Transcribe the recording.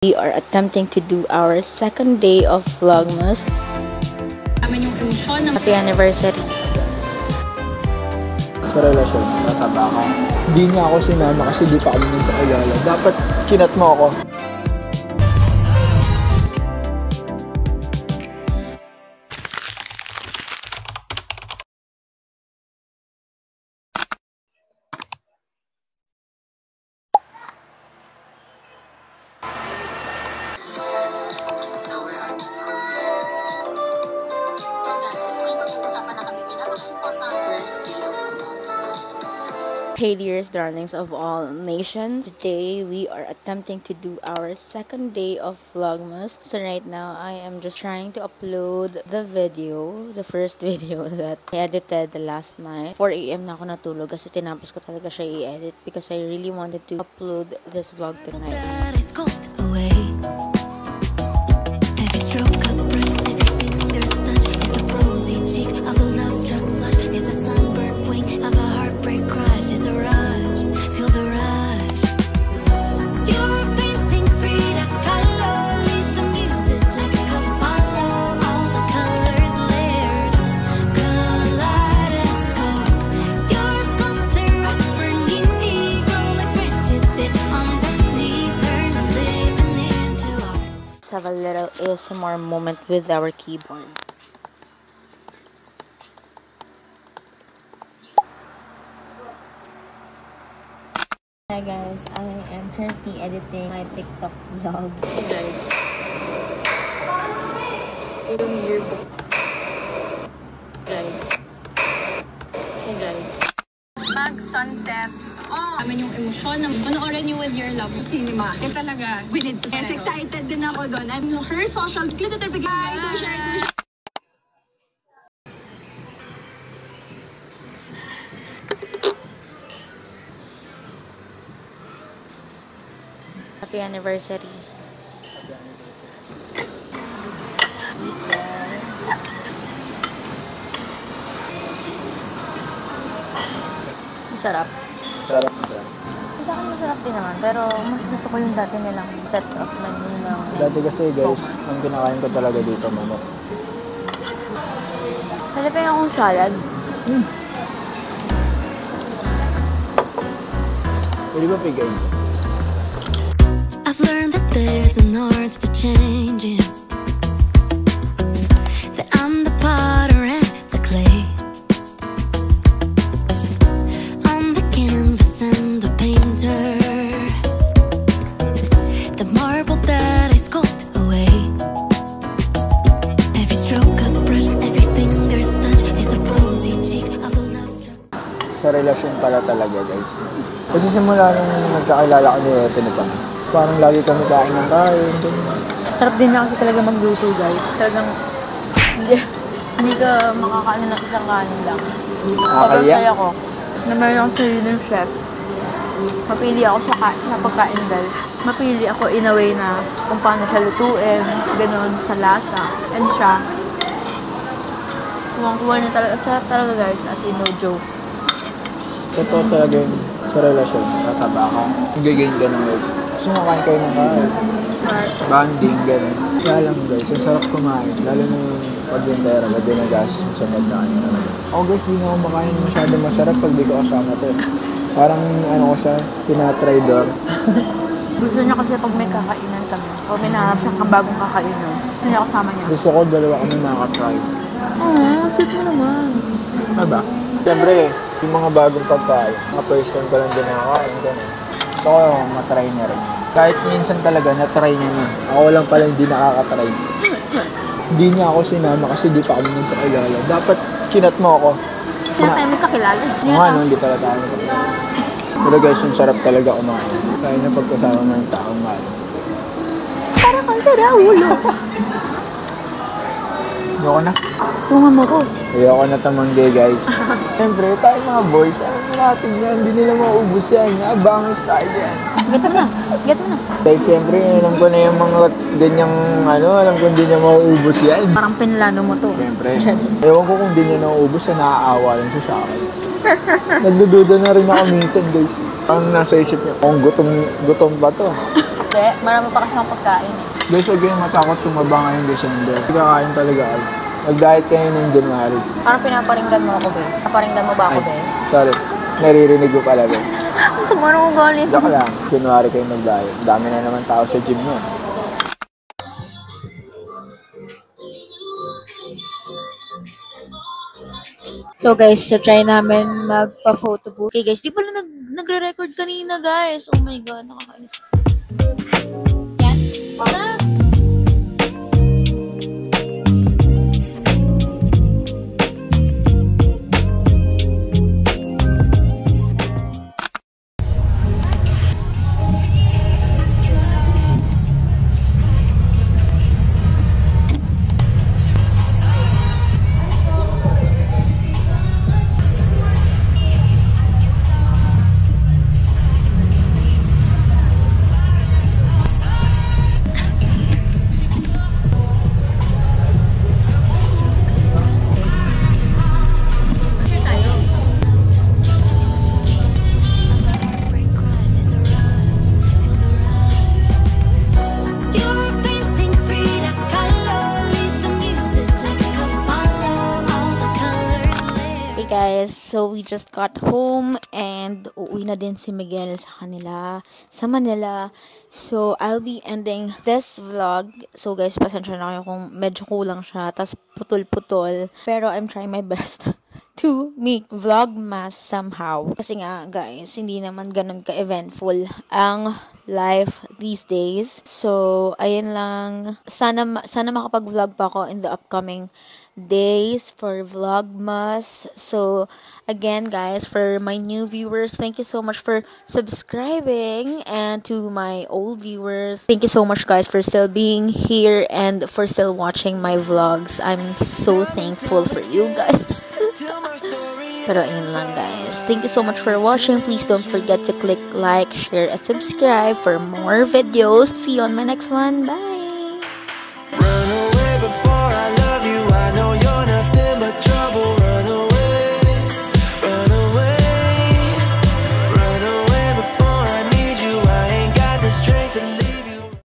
We are attempting to do our second day of Vlogmas. Happy anniversary. Sa relasyon, nataba ka. Hindi niya ako sinama kasi di pa kami nagkakilala. Dapat chinat mo ako. Hey dears, darlings of all nations. Today we are attempting to do our second day of Vlogmas. So right now I am just trying to upload the video, the first video that I edited the last night. 4 AM na ako natulog kasi tinapos ko talaga siya i-edit because I really wanted to upload this vlog tonight. Have a little ASMR moment with our keyboard. Hi guys, I am currently editing my TikTok vlog. Hey guys. Yung yearbook. Guys. Hey guys. Mag sunset. Amin yung emosyon ng panoorin niyo with your love cinema. Kasi talaga, we need to. Yes, excited din ako doon. I'm her social. Click the bigay. Do share. Happy anniversary. Masarap. Sarap. Sa akin masarap din naman, pero mas gusto ko yung dati nilang set of menu ng... Dati kasi guys, ang kinakain ko talaga dito manok. Halipin akong salad. Pwede ba pigay? I've learned that there's an art to changing, that I'm the potter and the clay, I'm the canvas and the painter, the marble that I sculpt away. Every stroke of a brush, every finger's touch is a rosy cheek of a love struck. Sa relasyon pala talaga guys. Kasi simula nung nagkakilala ko ni Tinipang, parang lagi kami kain ng kain. Sarap din na kasi talaga magluto guys. Talagang hindi ka makakain ng isang kanin lang. Sobrang saya ko na meron akong sarili ng chef. Mapili ako sa pagkain guys. Mapili ako in a way na kung paano siya lutuin, gano'n sa lasa. And siya, kuwang-kuwa niya talaga. Sarap talaga guys, as in no joke. Totoo talaga yun sa relasyon, nataba ka. Nag-gain ka ng weight. Gusto mo kain kayo ng kain. Banding, gano'n. Kaya lang guys, yung sarap kumain. Lalo na yung pag-wintera, lagi na gas sa pagkain talaga. Ako guys, di na ako makain masyado masarap pag di ko kasama to. Parang ano ko siya, tinatrador. Gusto niya kasi pag may kakainan kami, o may nahanap siyang bagong kakainan, gusto niya kasama niya. Gusto ko dalawa kami makatry. Sweet mo naman. Ano ba? Siyempre, yung mga bagong pagkain, mga first time ko lang din nakakain, gano'n. Gusto ko matry niya rin. Kahit minsan talaga, na-try niya na. Ako lang pala hindi nakakatry. Hindi niya ako sinama kasi di pa kami nagkakilala. Dapat chinat mo ako. Kaya tayo magkakilala. Hindi pala tayo. Pero guys, yung sarap talaga kumain. Kaya na pagkasama ng taong mahal. Parang kang sara ulo. Ayoko na. Tungan mo ko. Ayoko na tamangge guys. Siyempre, tayo mga boys, alam natin yan. Hindi nila mauubos yan. Bangos tayo yan. Get mo na. Get mo na. Dahil siyempre, alam ko na yung mga ganyang alam ko hindi niya mauubos yan. Parang pinlano mo to. Siyempre. Ewan ko kung hindi niya nauubos, naaawa lang siya sa akin. Nagdududa na rin ako minsan guys. Ang nasa isip niya, kung gutom ba to? Hindi, marami pa kasi ng pagkain eh. Guys, huwag kayong matakot tumaba ngayong December. Hindi kakain talaga ako. Mag-diet kayo ng January. Parang pinaparinggan mo ako, be. Naparinggan mo ba ako, be? Sorry. Naririnig ko pala, be. Ang sama ng ugali. Joke lang. January kayo mag-diet. Dami na naman tao sa gym nyo. So guys, try namin magpa-photo booth. Okay guys, di pala nagre-record kanina guys. Oh my god, nakakainis. Yan. Wala. You're painting Frida Kahlo. Lead the muses like Apollo. All the colors live. Hey guys, so we just got home and uuwi na din si Miguel sa Manila. So, I'll be ending this vlog. So guys, pasensya na kayo kung medyo kulang siya, tas putol-putol. Pero I'm trying my best to make vlogmas somehow. Kasi nga, guys, hindi naman ganun ka-eventful ang life these days. So, ayun lang. Sana makapag-vlog pa ako in the upcoming days for vlogmas. So, again, guys, for my new viewers, thank you so much for subscribing. And to my old viewers, thank you so much, guys, for still being here and for still watching my vlogs. I'm so thankful for you guys. Pero ayun lang, guys. Thank you so much for watching. Please don't forget to click like, share, and subscribe for more videos. See you on my next one. Bye!